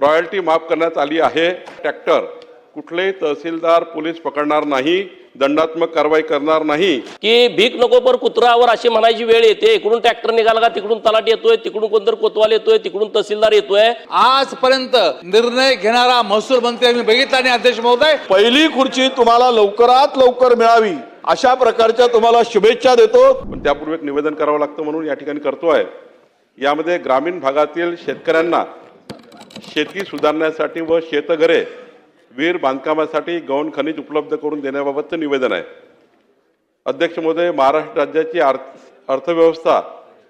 Royalty माफ करण्यात आली आहे। ट्रॅक्टर कुठलेही तहसीलदार पोलीस पकडणार नाही, दंडात्मक कारवाई करणार नाही। की भीक नको पर कुत्रावर अशी म्हणायची वेळ येते। इकडून ट्रॅक्टर निघाला का तिकडून तलाठी येतोय, तिकडून कोणतरी कोतवाल येतोय, तिकडून तहसीलदार येतोय। आजपर्यंत निर्णय घेणारा महसूल मंत्री आम्ही बघितला नाही अध्यक्ष महोदय। पहिली खुर्ची तुम्हाला लवकरात लवकर मिळावी अशा प्रकारच्या तुम्हाला शुभेच्छा देतो। पण त्यापूर्वी एक निवेदन करावं लागतं म्हणून या ठिकाणी करतोय। यामध्ये ग्रामीण भागातील शेतकऱ्यांना शेती सुधारण्यासाठी व शेतघरे वीर बांधकामासाठी गौण खनिज उपलब्ध करून देण्याबाबतचं निवेदन आहे। अध्यक्ष महोदय, महाराष्ट्र राज्याची अर्थव्यवस्था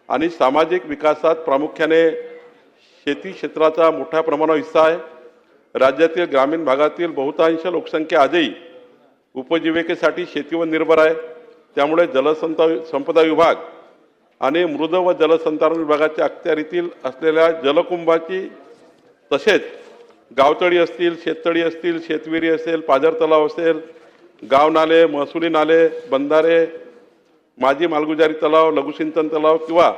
आणि सामाजिक विकासात प्रामुख्याने शेती क्षेत्राचा मोठ्या प्रमाणावर हिस्सा आहे। राज्यातील ग्रामीण भागातील बहुतांश लोकसंख्या आजही उपजीविकेसाठी शेतीवर निर्भर आहे। त्यामुळे जलसंपदा विभाग आणि मृद व जलसंधारण विभागाच्या अखत्यारीतील असलेल्या जलकुंभाची तसेच गावतळी असतील, शेततळी असतील, शेतविहिरी असेल, पाझर तलाव असेल, गाव नाले, महसुली नाले, बंधारे, माजी मालगुजारी तलाव, लघुसिंचन तलाव किंवा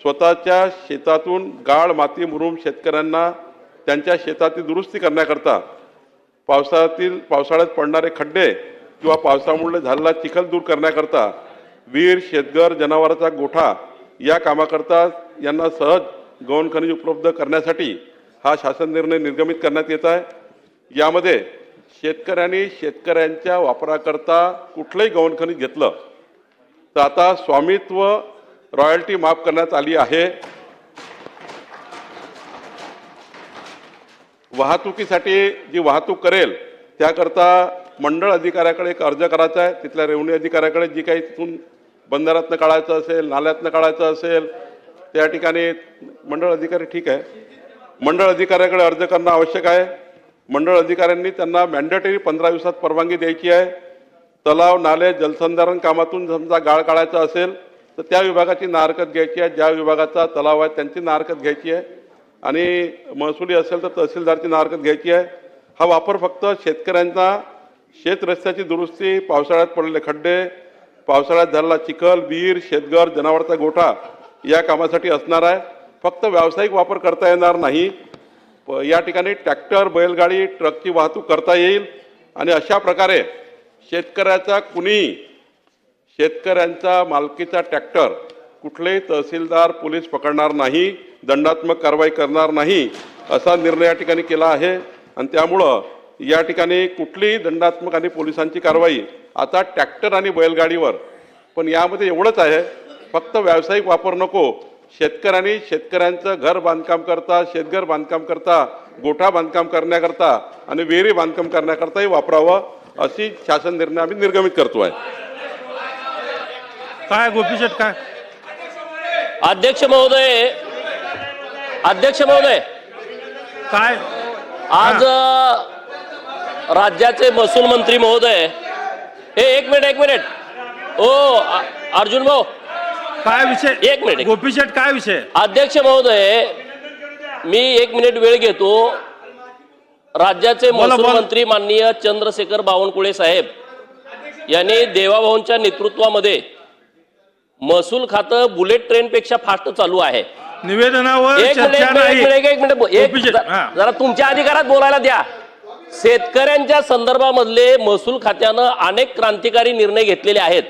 स्वतःच्या शेतातून गाळ माती मुरुम शेतकऱ्यांना त्यांच्या शेताची दुरुस्ती करण्याकरता पावसाळ्यात पडणारे खड्डे किंवा पावसामुळे झालेला चिखल दूर करण्याकरता विहीर, शेतघर, जनावरांचा गोठा या कामाकरता यांना सहज गौण खनिज उपलब्ध करण्यासाठी हा शासन निर्णय निर्गमित करण्यात येत आहे। यामध्ये शेतकऱ्यांच्या वापराकरता कुठलंही गौण खनिज घेतलं तर आता स्वामित्व रॉयल्टी माफ करण्यात आली आहे। वाहतुकीसाठी जी वाहतूक करेल त्याकरता मंडळ अधिकाऱ्याकडे एक अर्ज करायचा आहे। तिथल्या रेव्हन्यू अधिकाऱ्याकडे जी काही तिथून बंधाऱ्यातनं काढायचं असेल, नाल्यातनं काढायचं असेल, त्या ठिकाणी मंडळ अधिकारी ठीक आहे, मंडळ अधिकाऱ्याकडे अर्ज करणं आवश्यक आहे। मंडळ अधिकाऱ्यांनी त्यांना मॅन्डेटरी 15 दिवसात परवानगी द्यायची आहे। तलाव, नाले, जलसंधारण कामातून समजा गाळ काढायचा असेल तर त्या विभागाची नाहरकत घ्यायची आहे, ज्या विभागाचा तलाव आहे त्यांची नाहरकत घ्यायची आहे, आणि महसुली असेल तर तहसीलदारची नाहरकत घ्यायची आहे। हा वापर फक्त शेतकऱ्यांचा शेत रस्त्याची दुरुस्ती, पावसाळ्यात पडलेले खड्डे, पावसाळ्यात झालेला चिखल, विहीर, शेतघर, जनावरांचा गोठा या कामासाठी असणार आहे। फक्त व्यावसायिक वापर करता येणार नाही। या ठिकाणी ट्रॅक्टर, बैलगाडी, ट्रकची वाहतूक करता येईल आणि अशा प्रकारे शेतकऱ्यांचा मालकीचा ट्रॅक्टर कुठलेही तहसीलदार पोलीस पकडणार नाही, दंडात्मक कारवाई करणार नाही असा निर्णय या ठिकाणी केला आहे। आणि त्यामुळं या ठिकाणी कुठलीही दंडात्मक आणि पोलिसांची कारवाई आता ट्रॅक्टर आणि बैलगाडीवर, पण यामध्ये एवढंच आहे, फक्त व्यावसायिक वापर नको, शेतकऱ्यांचं घर बांधकाम करता, शेतघर बांधकाम करता, गोठा बांधकाम करण्याकरता आणि विहिरी बांधकाम करण्याकरताही वापरावं अशी शासन निर्णय आम्ही निर्गमित करतोय। काय गोपीचंद काय अध्यक्ष महोदय काय आज राज्याचे महसूल मंत्री महोदय, एक मिनिट ओ अर्जुन भाऊ, काय विषय? एक मिनिट गोपीचंद काय विषय? अध्यक्ष महोदय, मी 1 मिनिट वेळ घेतो। राज्याचे महसूल मंत्री माननीय चंद्रशेखर बावनकुळे साहेब यांनी देवाभाऊंच्या नेतृत्वामध्ये महसूल खातं बुलेट ट्रेन पेक्षा फास्ट चालू आहे। निवेदनावर एक मिनिट जरा तुमच्या अधिकारात बोलायला द्या। शेतकऱ्यांच्या संदर्भामधले महसूल खात्यानं अनेक क्रांतिकारी निर्णय घेतलेले आहेत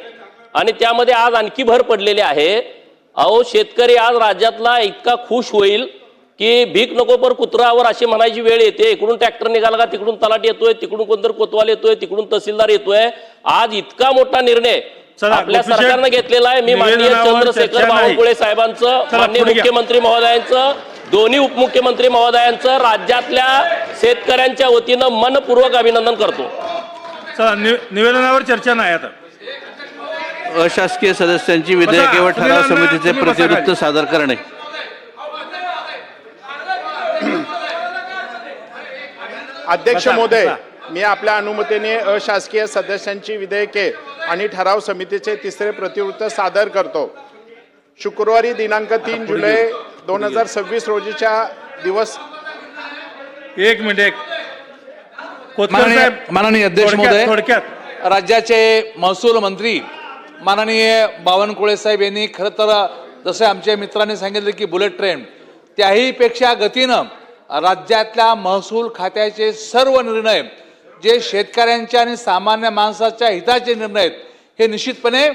आणि त्यामध्ये आज आणखी भर पडलेली आहे। अहो, शेतकरी आज राज्यातला इतका खुश होईल की भीक नको पर कुत्रावर अशी म्हणायची वेळ येते। इकडून ट्रॅक्टर निघाला का तिकडून तलाठी येतोय, तिकडून कोणतरी कोतवाल येतोय, तिकडून तहसीलदार येतोय। आज इतका मोठा निर्णय आपल्या सरकारनं घेतलेला आहे। मी माननीय चंद्रशेखर बावनकुळे साहेबांचं, माननीय मुख्यमंत्री महोदयांचं, दोन्ही उपमुख्यमंत्री महोदयांचं राज्यातल्या शेतकऱ्यांच्या वतीनं मनपूर्वक अभिनंदन करतो। निवेदनावर चर्चा नाही आता। अशासकीय सदस्यांची विधेयके व ठराव समितीचे प्रतिवृत्त सादर करणे। अध्यक्ष महोदय, मी आपल्या अनुमतीने अशासकीय सदस्यांची विधेयके आणि ठराव समितीचे तिसरे प्रतिवृत्त सादर करतो। शुक्रवारी दिनांक 3 जुलै 2026 रोजीच्या दिवस। एक मिनिट माननीय अध्यक्ष महोदय, राज्याचे महसूल मंत्री माननीय बावनकुळे साहेब यांनी खरं तर जसे आमच्या मित्रांनी सांगितले की बुलेट ट्रेन त्याही पेक्षा गतीनं राज्यातल्या महसूल खात्याचे सर्व निर्णय जे शेतकऱ्यांच्या आणि सामान्य माणसाच्या हिताचे निर्णय आहेत हे निश्चितपणे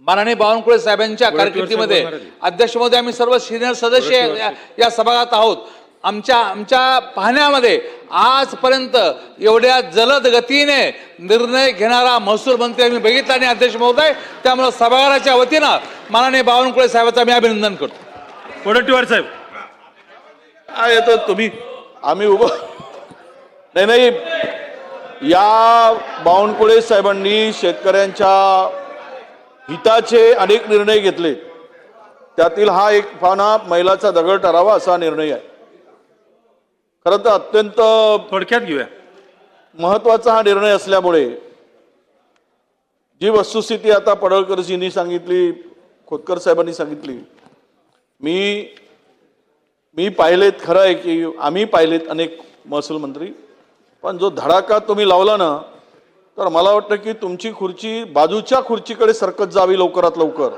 माननीय बावनकुळे साहेबांच्या कारकिर्दीमध्ये अध्यक्ष महोदय आम्ही सर्व सिनियर सदस्य या सभागृहात आहोत. आमच्या पाहण्यामध्ये आजपर्यंत एवढ्या जलद गतीने निर्णय घेणारा महसूल मंत्री आम्ही बघितला आणि अध्यक्ष महोदय त्यामुळे सभागृहाच्या वतीनं माननीय बावनकुळे साहेबांचं आम्ही अभिनंदन करतो. वडेट्टीवार साहेब. काय येतं तुम्ही आम्ही उभं नाही या बावनकुळे साहेबांनी शेतकऱ्यांच्या हिताचे अनेक निर्णय घेतले. त्यातील हा एक पाना मैलाचा दगड ठरावा असा निर्णय आहे. खरं तर अत्यंत थोडक्यात घेऊया. महत्वाचा हा निर्णय असल्यामुळे जी वस्तुस्थिती आता पडळकरजींनी सांगितली, खोतकर साहेबांनी सांगितली, मी पाहिलेत. खरं आहे की आम्ही पाहिलेत अनेक महसूल मंत्री, पण जो धडाका तुम्ही लावला ना तर मला वाटतं की तुमची खुर्ची बाजूच्या खुर्चीकडे सरकत जावी लवकरात लवकर.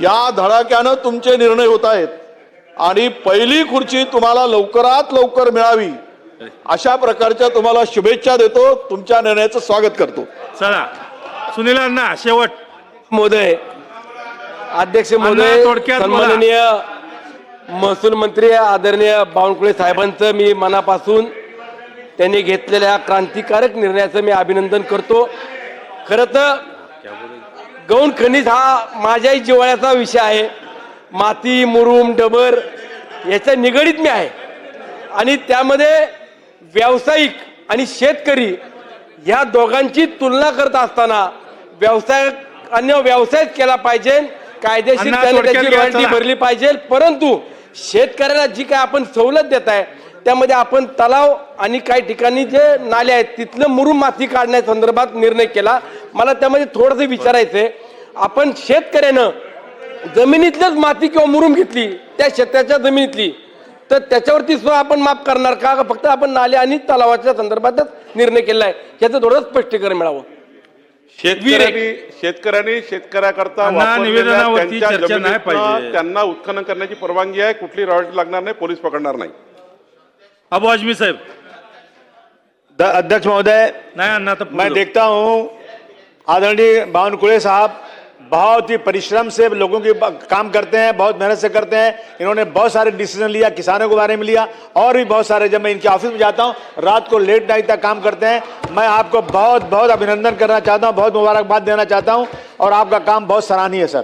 या धडाक्यानं तुमचे निर्णय होत आहेत आणि पहिली खुर्ची तुम्हाला लवकरात लवकर मिळावी अशा प्रकारच्या तुम्हाला शुभेच्छा देतो. तुमच्या निर्णयाचं स्वागत करतो. चला सुनील अण्णा शेवट. महोदय, अध्यक्ष अण्णा, महोदय, थोडक्यात बोला. सन्माननीय महसूल मंत्री आदरणीय बावनकुळे साहेबांचं मी मनापासून त्यांनी घेतलेल्या क्रांतिकारक निर्णयाचं मी अभिनंदन करतो. खरं तर गौण खनिज हा माझ्याही जिव्हाळ्याचा विषय आहे. माती, मुरुम, डबर याच्या निगडीत मी आहे आणि त्यामध्ये व्यावसायिक आणि शेतकरी ह्या दोघांची तुलना करत असताना व्यवसायच केला पाहिजे, कायदेशीर अण्णा, त्याने थोडक्यात त्याची घ्या, रॉयल्टी चला. भरली पाहिजे. परंतु शेतकऱ्याला जी काय आपण सवलत देत आहे त्यामध्ये आपण तलाव आणि काही ठिकाणी जे नाले आहेत तिथलं मुरुम माती काढण्यासंदर्भात निर्णय केला. मला त्यामध्ये थोडंसं विचारायचंय, आपण शेतकऱ्यानं जमिनीतलंच माती किंवा मुरुम घेतली त्या शेताच्या जमिनीतली तर त्याच्यावरती सुद्धा आपण माफ करणार का, फक्त आपण नाले आणि तलावाच्या संदर्भातच निर्णय केला आहे याचं थोडं स्पष्टीकरण मिळावं. शेतकऱ्यांनी शेतकऱ्याकरता अण्णा, वापरलेल्या निवेदनावरती त्यांच्या चर्चा नाही जमिनीतनं पाहिजे. त्यांना उत्खनन करण्याची परवानगी आहे. कुठली रॉयल्टी लागणार नाही, पोलीस पकडणार नाही. अबू आजमी साहेब. अध्यक्ष महोदय, नाही अण्णा तर मैं देखता हूं आदरणीय बावनकुळे साहब बहुत ही परिश्रम से लोगों की काम करते हैं, बहुत मेहनत से करते हैं. इन्होंने बहुत सारे डिसीजन लिया, किसानों के बारे में लिया और भी बहुत सारे. जब मैं इनके ऑफिस में जाता हूं रात को लेट नाइट तक काम करते हैं. मैं आपको बहुत बहुत अभिनंदन करना चाहता हूं, बहुत मुबारकबाद देना चाहता हूं और आपका काम बहुत सराहनीय है सर.